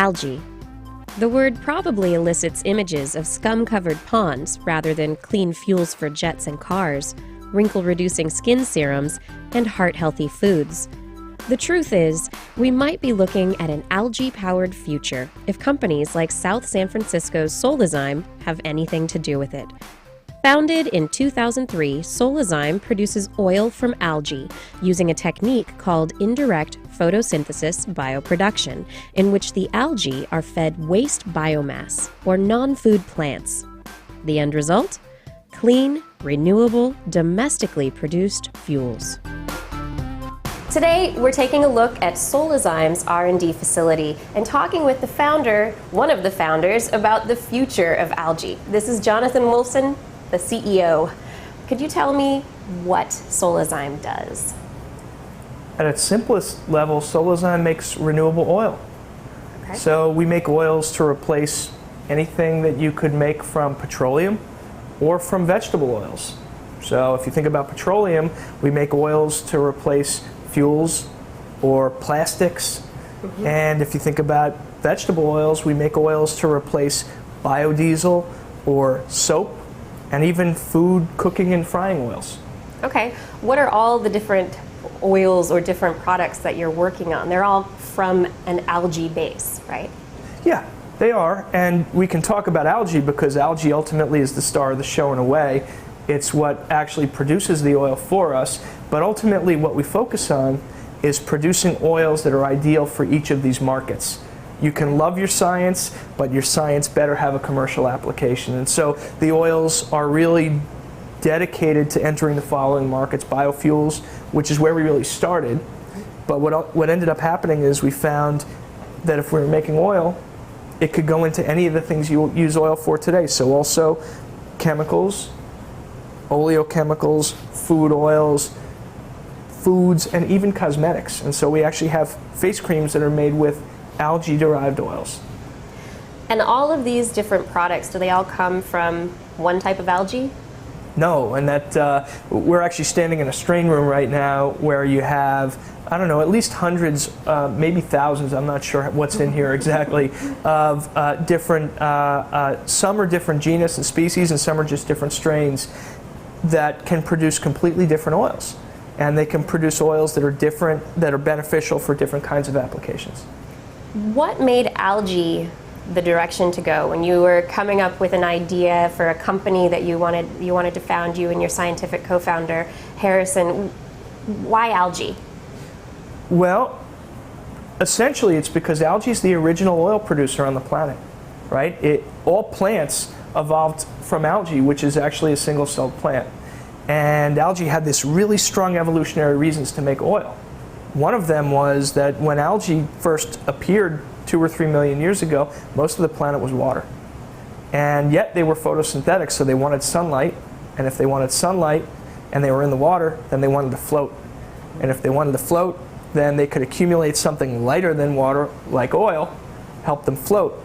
Algae. The word probably elicits images of scum-covered ponds rather than clean fuels for jets and cars, wrinkle-reducing skin serums, and heart-healthy foods. The truth is, we might be looking at an algae-powered future if companies like South San Francisco's Solazyme have anything to do with it. Founded in 2003, Solazyme produces oil from algae using a technique called indirect photosynthesis bioproduction, in which the algae are fed waste biomass, or non-food plants. The end result? Clean, renewable, domestically produced fuels. Today, we're taking a look at Solazyme's R&D facility and talking with the founder, one of the founders, about the future of algae. This is Jonathan Wolfson, the CEO. Could you tell me what Solazyme does? At its simplest level, Solazyme makes renewable oil. Okay. So we make oils to replace anything that you could make from petroleum or from vegetable oils. So if you think about petroleum, we make oils to replace fuels or plastics. Mm-hmm. And if you think about vegetable oils, we make oils to replace biodiesel or soap and even food cooking and frying oils. Okay. What are all the different oils or different products that you're working on? They're all from an algae base, right? Yeah, they are. And we can talk about algae because algae ultimately is the star of the show in a way. It's what actually produces the oil for us. But ultimately what we focus on is producing oils that are ideal for each of these markets. You can love your science, but your science better have a commercial application. And so the oils are really dedicated to entering the following markets: biofuels, which is where we really started. But what ended up happening is we found that if we were making oil, it could go into any of the things you use oil for today. So also chemicals, oleochemicals, food oils, foods, and even cosmetics. And so we actually have face creams that are made with algae-derived oils. And all of these different products, do they all come from one type of algae? No, and that we're actually standing in a strain room right now where you have, I don't know, at least hundreds, maybe thousands, I'm not sure what's in here exactly, of different, some are different genus and species and some are just different strains that can produce completely different oils. And they can produce oils that are different, that are beneficial for different kinds of applications. What made algae the direction to go when you were coming up with an idea for a company that you wanted to found, you and your scientific co-founder Harrison? Why algae? Well, essentially it's because algae is the original oil producer on the planet, right? All plants evolved from algae, which is actually a single-celled plant. And algae had this really strong evolutionary reasons to make oil. One of them was that when algae first appeared 2 or 3 million years ago, most of the planet was water. And yet they were photosynthetic, so they wanted sunlight. And if they wanted sunlight and they were in the water, then they wanted to float. And if they wanted to float, then they could accumulate something lighter than water, like oil, help them float.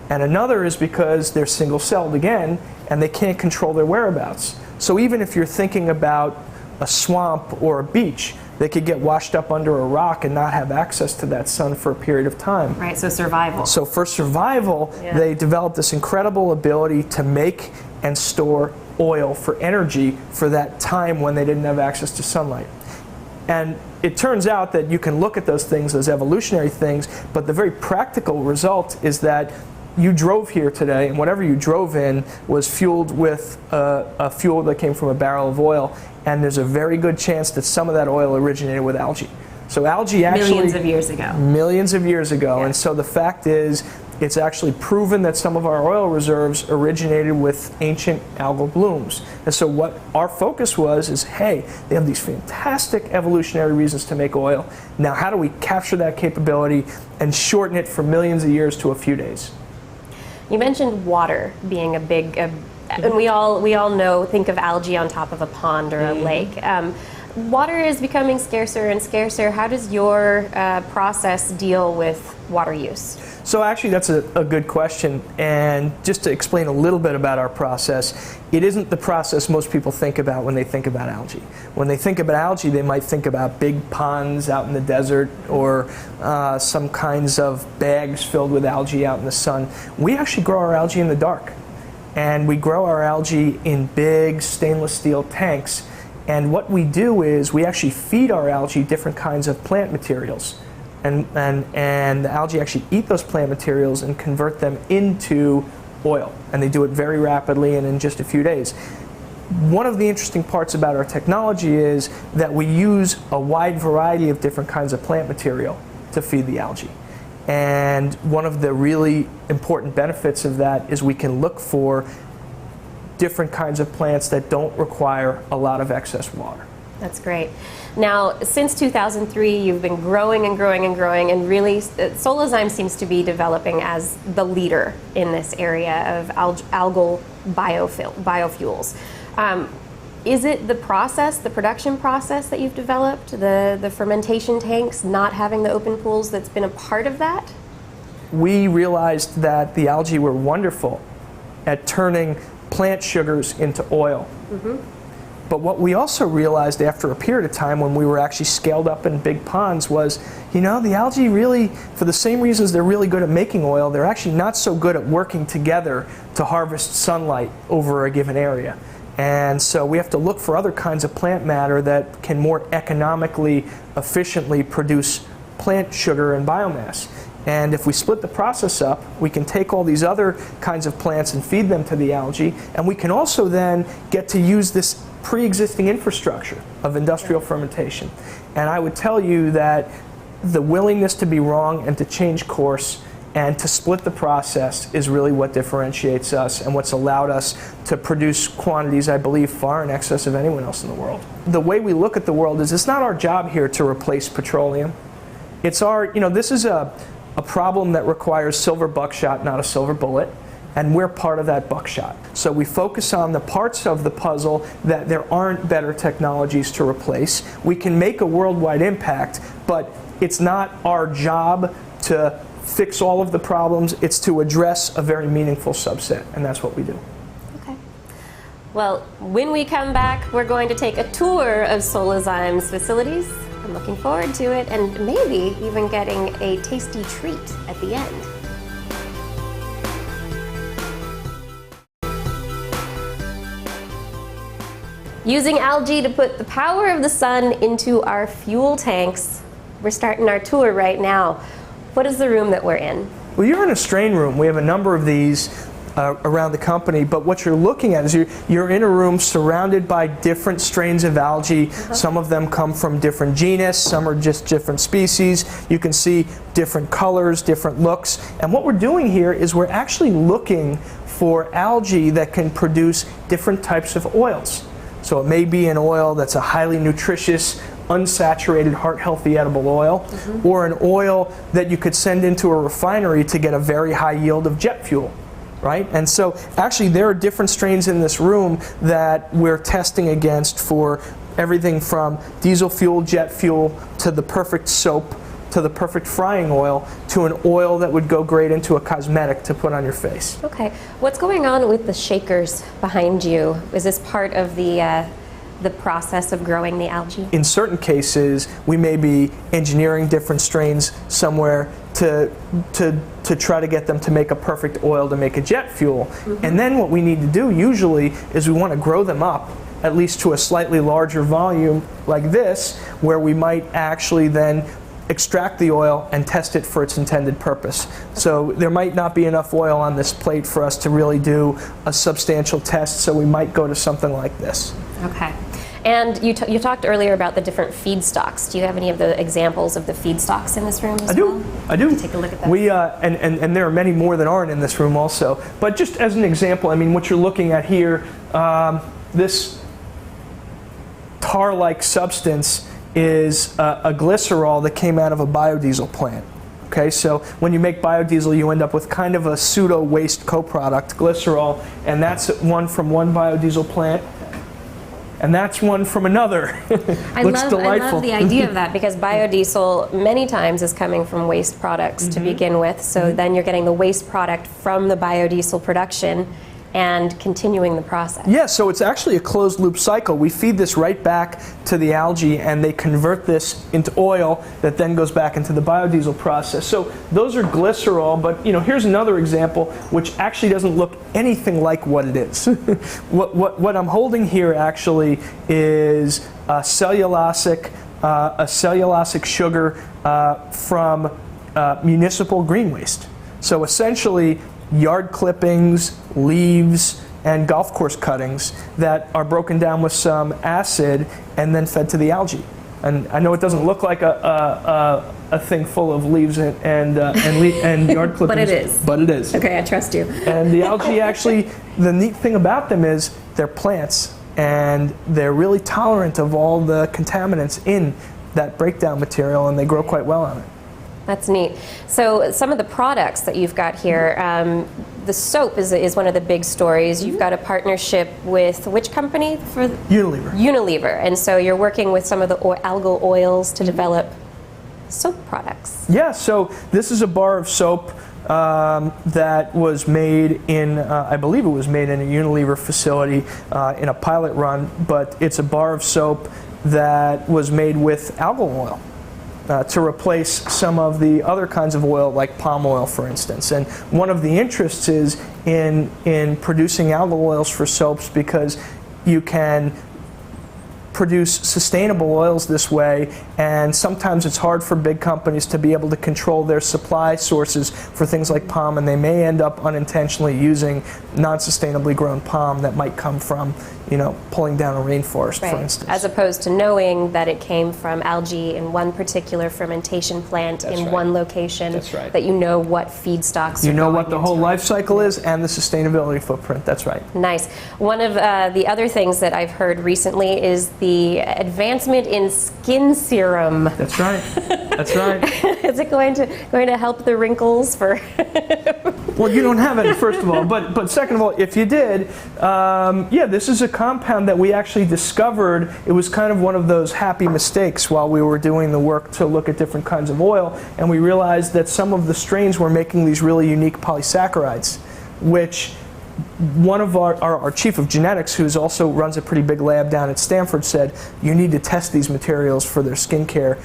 And another is because they're single-celled again, and they can't control their whereabouts. So even if you're thinking about a swamp or a beach, they could get washed up under a rock and not have access to that sun for a period of time. Right, so survival. So for survival, they developed this incredible ability to make and store oil for energy for that time when they didn't have access to sunlight. And it turns out that you can look at those things as evolutionary things, but the very practical result is that you drove here today, and whatever you drove in was fueled with a fuel that came from a barrel of oil, and there's a very good chance that some of that oil originated with algae. So algae actually... Millions of years ago. Millions of years ago, and so the fact is, it's actually proven that some of our oil reserves originated with ancient algal blooms. And so what our focus was is, hey, they have these fantastic evolutionary reasons to make oil. Now how do we capture that capability and shorten it from millions of years to a few days? You mentioned water being a big, and we all know, think of algae on top of a pond or a lake. Water is becoming scarcer and scarcer. How does your process deal with water use? So actually that's a good question, and just to explain a little bit about our process, it isn't the process most people think about when they think about algae. When they think about algae, they might think about big ponds out in the desert or some kinds of bags filled with algae out in the sun. We actually grow our algae in the dark, and we grow our algae in big stainless steel tanks, and what we do is we actually feed our algae different kinds of plant materials. And the algae actually eat those plant materials and convert them into oil. And they do it very rapidly and in just a few days. One of the interesting parts about our technology is that we use a wide variety of different kinds of plant material to feed the algae. And one of the really important benefits of that is we can look for different kinds of plants that don't require a lot of excess water. That's great. Now, since 2003, you've been growing and growing and growing, and really, Solazyme seems to be developing as the leader in this area of algal biofuels. Is it the process, the production process that you've developed, the fermentation tanks, not having the open pools, that's been a part of that? We realized that the algae were wonderful at turning plant sugars into oil. Mm-hmm. But what we also realized after a period of time when we were actually scaled up in big ponds was, you know, the algae really, for the same reasons they're really good at making oil, they're actually not so good at working together to harvest sunlight over a given area. And so we have to look for other kinds of plant matter that can more economically, efficiently produce plant sugar and biomass. And if we split the process up, we can take all these other kinds of plants and feed them to the algae, and we can also then get to use this pre-existing infrastructure of industrial fermentation. And I would tell you that the willingness to be wrong and to change course and to split the process is really what differentiates us and what's allowed us to produce quantities, I believe, far in excess of anyone else in the world. The way we look at the world is it's not our job here to replace petroleum. It's our, you know, this is a problem that requires silver buckshot, not a silver bullet. And we're part of that buckshot. So we focus on the parts of the puzzle that there aren't better technologies to replace. We can make a worldwide impact, but it's not our job to fix all of the problems. It's to address a very meaningful subset, and that's what we do. Okay. Well, when we come back, we're going to take a tour of Solazyme's facilities. I'm looking forward to it, and maybe even getting a tasty treat at the end. Using algae to put the power of the sun into our fuel tanks. We're starting our tour right now. What is the room that we're in? Well, you're in a strain room. We have a number of these around the company, but what you're looking at is you're in a room surrounded by different strains of algae. Some of them come from different genus, some are just different species. You can see different colors, different looks. And what we're doing here is we're actually looking for algae that can produce different types of oils. So it may be an oil that's a highly nutritious, unsaturated, heart-healthy edible oil, or an oil that you could send into a refinery to get a very high yield of jet fuel, right? And so actually there are different strains in this room that we're testing against for everything from diesel fuel, jet fuel, to the perfect soap, to the perfect frying oil, to an oil that would go great into a cosmetic to put on your face. Okay. What's going on with the shakers behind you? Is this part of the process of growing the algae? In certain cases, we may be engineering different strains somewhere to try to get them to make a perfect oil to make a jet fuel. And then what we need to do usually is we want to grow them up at least to a slightly larger volume like this, where we might actually then extract the oil and test it for its intended purpose. So there might not be enough oil on this plate for us to really do a substantial test, so we might go to something like this. Okay. And you talked earlier about the different feedstocks. Do you have any of the examples of the feedstocks in this room as well? I do. Take a look at that. We, and there are many more that aren't in this room also. But just as an example, I mean, what you're looking at here, this tar-like substance is a glycerol that came out of a biodiesel plant. Okay, so when you make biodiesel, you end up with kind of a pseudo-waste co-product, glycerol, and that's one from one biodiesel plant. and that's one from another. I love the idea of that, because biodiesel many times is coming from waste products to begin with, so then you're getting the waste product from the biodiesel production and continuing the process. Yeah, so it's actually a closed loop cycle. We feed this right back to the algae, and they convert this into oil that then goes back into the biodiesel process. So those are glycerol, but here's another example which actually doesn't look anything like what it is. What I'm holding here actually is a cellulosic sugar from municipal green waste. So essentially, yard clippings, leaves, and golf course cuttings that are broken down with some acid and then fed to the algae. And I know it doesn't look like a thing full of leaves and yard clippings. But it is. But it is. Okay, I trust you. And the algae actually, the neat thing about them is they're plants, and they're really tolerant of all the contaminants in that breakdown material, and they grow quite well on it. That's neat. So some of the products that you've got here, the soap is one of the big stories. You've got a partnership with which company? For Unilever. Unilever. And so you're working with some of the algal oils to develop soap products. Yeah, so this is a bar of soap that was made in, I believe it was made in a Unilever facility in a pilot run, but it's a bar of soap that was made with algal oil. To replace some of the other kinds of oil, like palm oil, for instance. And one of the interests is in producing algal oils for soaps, because you can produce sustainable oils this way, and sometimes it's hard for big companies to be able to control their supply sources for things like palm, and they may end up unintentionally using non-sustainably grown palm that might come from pulling down a rainforest, for instance. As opposed to knowing that it came from algae in one particular fermentation plant in one location. That's right. That you know what feedstocks you know what the whole life cycle is and the sustainability footprint. That's right. Nice. One of the other things that I've heard recently is the advancement in skin serum. That's right. That's right. Is it going to help the wrinkles for? Well, you don't have any, first of all, but second of all, if you did, this is a compound that we actually discovered. It was kind of one of those happy mistakes while we were doing the work to look at different kinds of oil, and we realized that some of the strains were making these really unique polysaccharides, which one of our chief of genetics, who also runs a pretty big lab down at Stanford, said, you need to test these materials for their skincare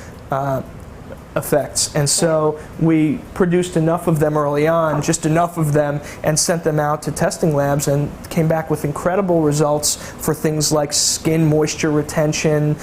effects. And so we produced enough of them early on, just enough of them, and sent them out to testing labs, and came back with incredible results for things like skin moisture retention,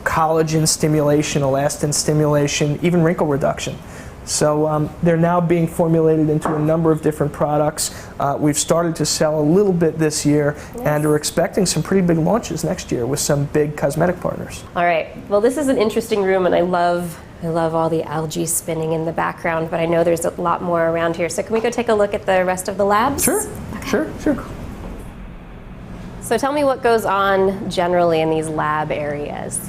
collagen stimulation, elastin stimulation, even wrinkle reduction. So they're now being formulated into a number of different products. We've started to sell a little bit this year, and are expecting some pretty big launches next year with some big cosmetic partners. All right. Well, this is an interesting room, and I love all the algae spinning in the background, but I know there's a lot more around here. So can we go take a look at the rest of the labs? Sure. Okay. Sure. So tell me what goes on generally in these lab areas.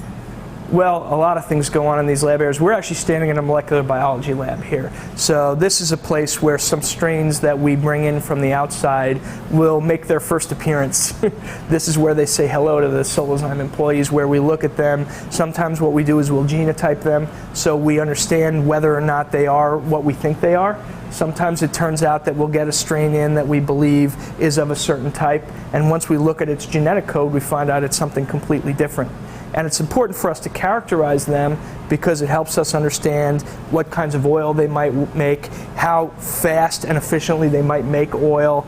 Well, a lot of things go on in these lab areas. We're actually standing in a molecular biology lab here. So this is a place where some strains that we bring in from the outside will make their first appearance. This is where they say hello to the Solazyme employees, where we look at them. Sometimes what we do is we'll genotype them so we understand whether or not they are what we think they are. Sometimes it turns out that we'll get a strain in that we believe is of a certain type, and once we look at its genetic code, we find out it's something completely different. And it's important for us to characterize them because it helps us understand what kinds of oil they might make, how fast and efficiently they might make oil,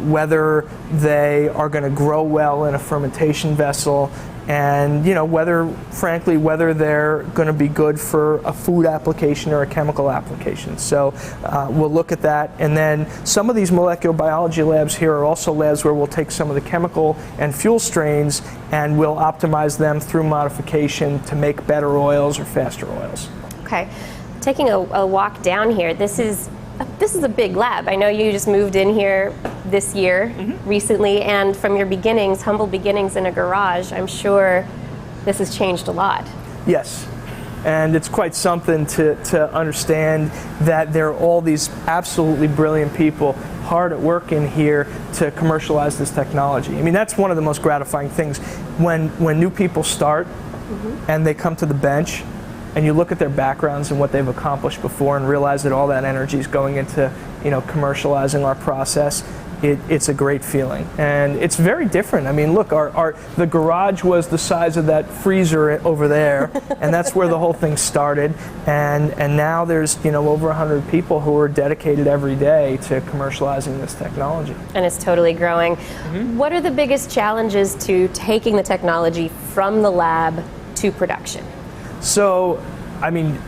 whether they are going to grow well in a fermentation vessel, and whether they're going to be good for a food application or a chemical application. So we'll look at that, and then some of these molecular biology labs here are also labs where we'll take some of the chemical and fuel strains and we'll optimize them through modification to make better oils or faster oils. Okay, taking a walk down here, this is a big lab. I know you just moved in here this year, recently, and from your beginnings, humble beginnings in a garage, I'm sure this has changed a lot. Yes. And it's quite something to understand that there are all these absolutely brilliant people hard at work in here to commercialize this technology. I mean, that's one of the most gratifying things. When new people start and they come to the bench and you look at their backgrounds and what they've accomplished before and realize that all that energy is going into, commercializing our process, it's a great feeling. And it's very different. I mean, look, the garage was the size of that freezer over there, and that's where the whole thing started. And now there's, over 100 people who are dedicated every day to commercializing this technology. And it's totally growing. What are the biggest challenges to taking the technology from the lab to production? So, I mean,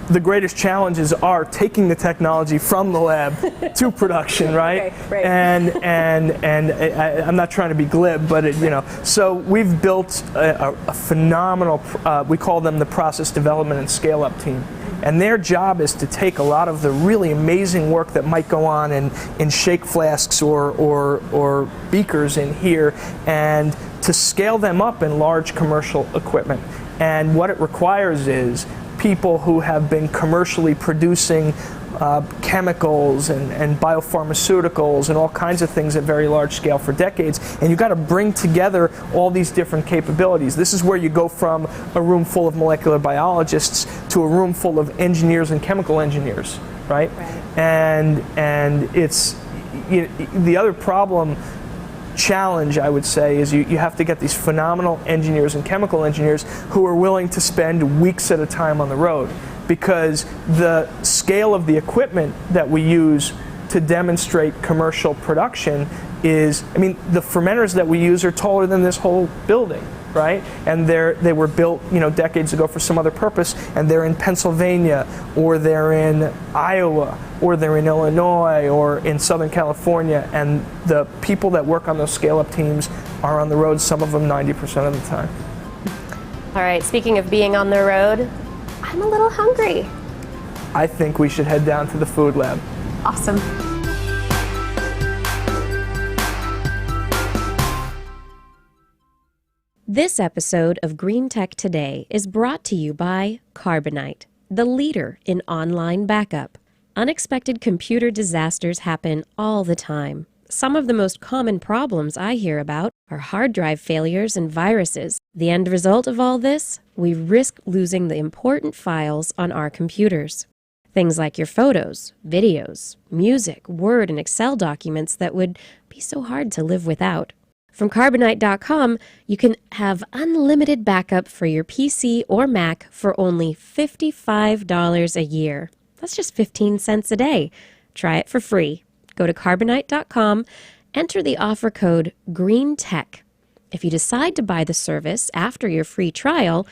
the greatest challenges are taking the technology from the lab to production, right? Okay, right. And I'm not trying to be glib, but so we've built a phenomenal. We call them the process development and scale-up team. And their job is to take a lot of the really amazing work that might go on in shake flasks or beakers in here and to scale them up in large commercial equipment. And what it requires is people who have been commercially producing chemicals and biopharmaceuticals and all kinds of things at very large scale for decades, and you've got to bring together all these different capabilities. This is where you go from a room full of molecular biologists to a room full of engineers and chemical engineers, right? And it's the other challenge, I would say, is you have to get these phenomenal engineers and chemical engineers who are willing to spend weeks at a time on the road, because the scale of the equipment that we use to demonstrate commercial production is, I mean, the fermenters that we use are taller than this whole building, right? And they were built, decades ago for some other purpose, and they're in Pennsylvania, or they're in Iowa, or they're in Illinois, or in Southern California, and the people that work on those scale-up teams are on the road, some of them 90% of the time. All right, speaking of being on the road, I'm a little hungry. I think we should head down to the food lab. Awesome. This episode of GreenTech Today is brought to you by Carbonite, the leader in online backup. Unexpected computer disasters happen all the time. Some of the most common problems I hear about are hard drive failures and viruses. The end result of all this? We risk losing the important files on our computers. Things like your photos, videos, music, Word, and Excel documents that would be so hard to live without. From Carbonite.com, you can have unlimited backup for your PC or Mac for only $55 a year. That's just 15 cents a day. Try it for free. Go to Carbonite.com, enter the offer code GreenTech. If you decide to buy the service after your free trial,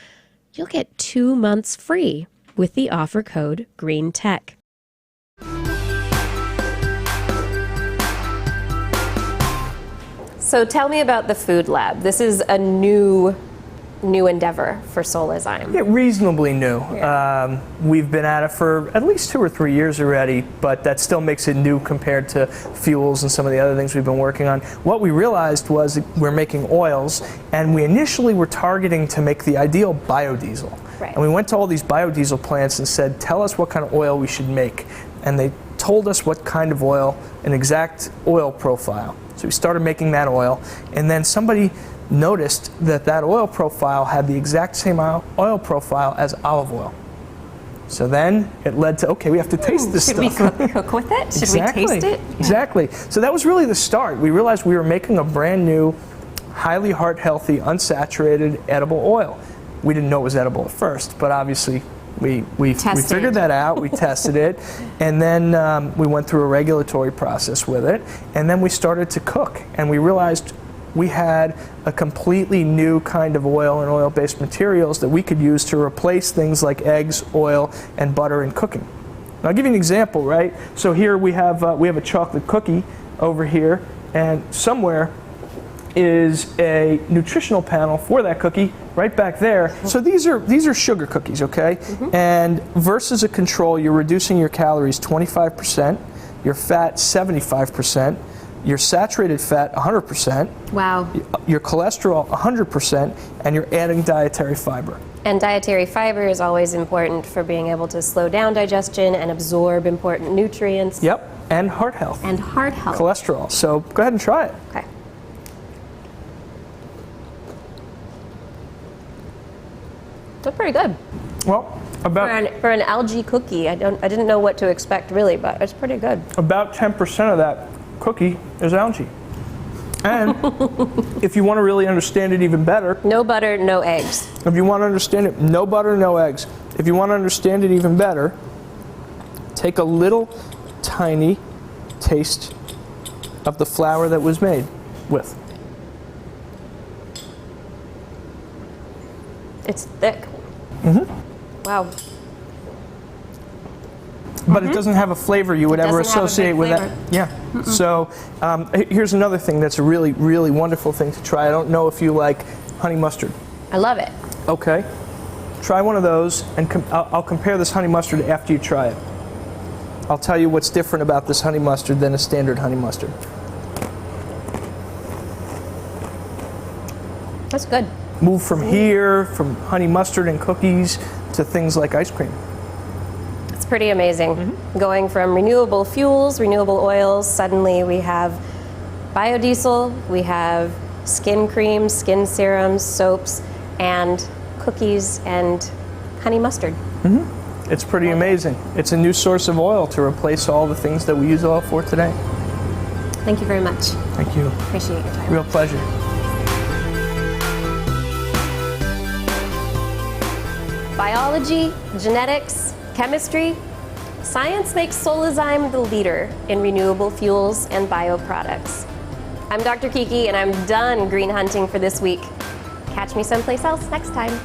you'll get 2 months free with the offer code GreenTech. So tell me about the food lab. This is a new endeavor for Solazyme. Yeah, reasonably new. Yeah. We've been at it for at least 2 or 3 years already, but that still makes it new compared to fuels and some of the other things we've been working on. What we realized was we're making oils, and we initially were targeting to make the ideal biodiesel. Right. And we went to all these biodiesel plants and said, tell us what kind of oil we should make. And they told us what kind of oil, an exact oil profile. So we started making that oil, and then somebody noticed that oil profile had the exact same oil profile as olive oil. So then it led to, okay, we have to taste this stuff. Should we cook with it? Should Exactly. we taste it? Exactly. So that was really the start. We realized we were making a brand new, highly heart-healthy, unsaturated, edible oil. We didn't know it was edible at first, but obviously we figured that out, we tested it, and then we went through a regulatory process with it, and then we started to cook, and we realized we had a completely new kind of oil and oil-based materials that we could use to replace things like eggs, oil, and butter in cooking. Now, I'll give you an example, right? So here we have a chocolate cookie over here, and somewhere is a nutritional panel for that cookie right back there. So these are sugar cookies, okay? Mm-hmm. And versus a control, you're reducing your calories 25%, your fat 75%, your saturated fat 100%. Wow. Your cholesterol 100%, and you're adding dietary fiber. And dietary fiber is always important for being able to slow down digestion and absorb important nutrients. Yep, and heart health. And heart health. Cholesterol. So go ahead and try it. Okay. That's pretty good. Well, For an algae cookie, I didn't know what to expect really, but it's pretty good. about 10% of that cookie is algae. And if you want to really understand it even better, No butter, no eggs. if you want to understand it, no butter, no eggs. If you want to understand it even better, take a little tiny taste of the flour that was made with. It's thick. Wow. But it doesn't have a flavor you would ever doesn't have a associate big with flavor. that. Yeah. So here's another thing that's a really, really wonderful thing to try. I don't know if you like honey mustard. I love it. Okay. Try one of those, and I'll compare this honey mustard after you try it. I'll tell you what's different about this honey mustard than a standard honey mustard. That's good. Move from here, from honey mustard and cookies, to things like ice cream. It's pretty amazing. Going from renewable fuels, renewable oils, suddenly we have biodiesel, we have skin creams, skin serums, soaps, and cookies and honey mustard. It's pretty amazing. It's a new source of oil to replace all the things that we use oil for today. Thank you very much. Thank you. Appreciate your time. Real pleasure. Biology, genetics, chemistry, science makes Solazyme the leader in renewable fuels and bioproducts. I'm Dr. Kiki, and I'm done green hunting for this week. Catch me someplace else next time.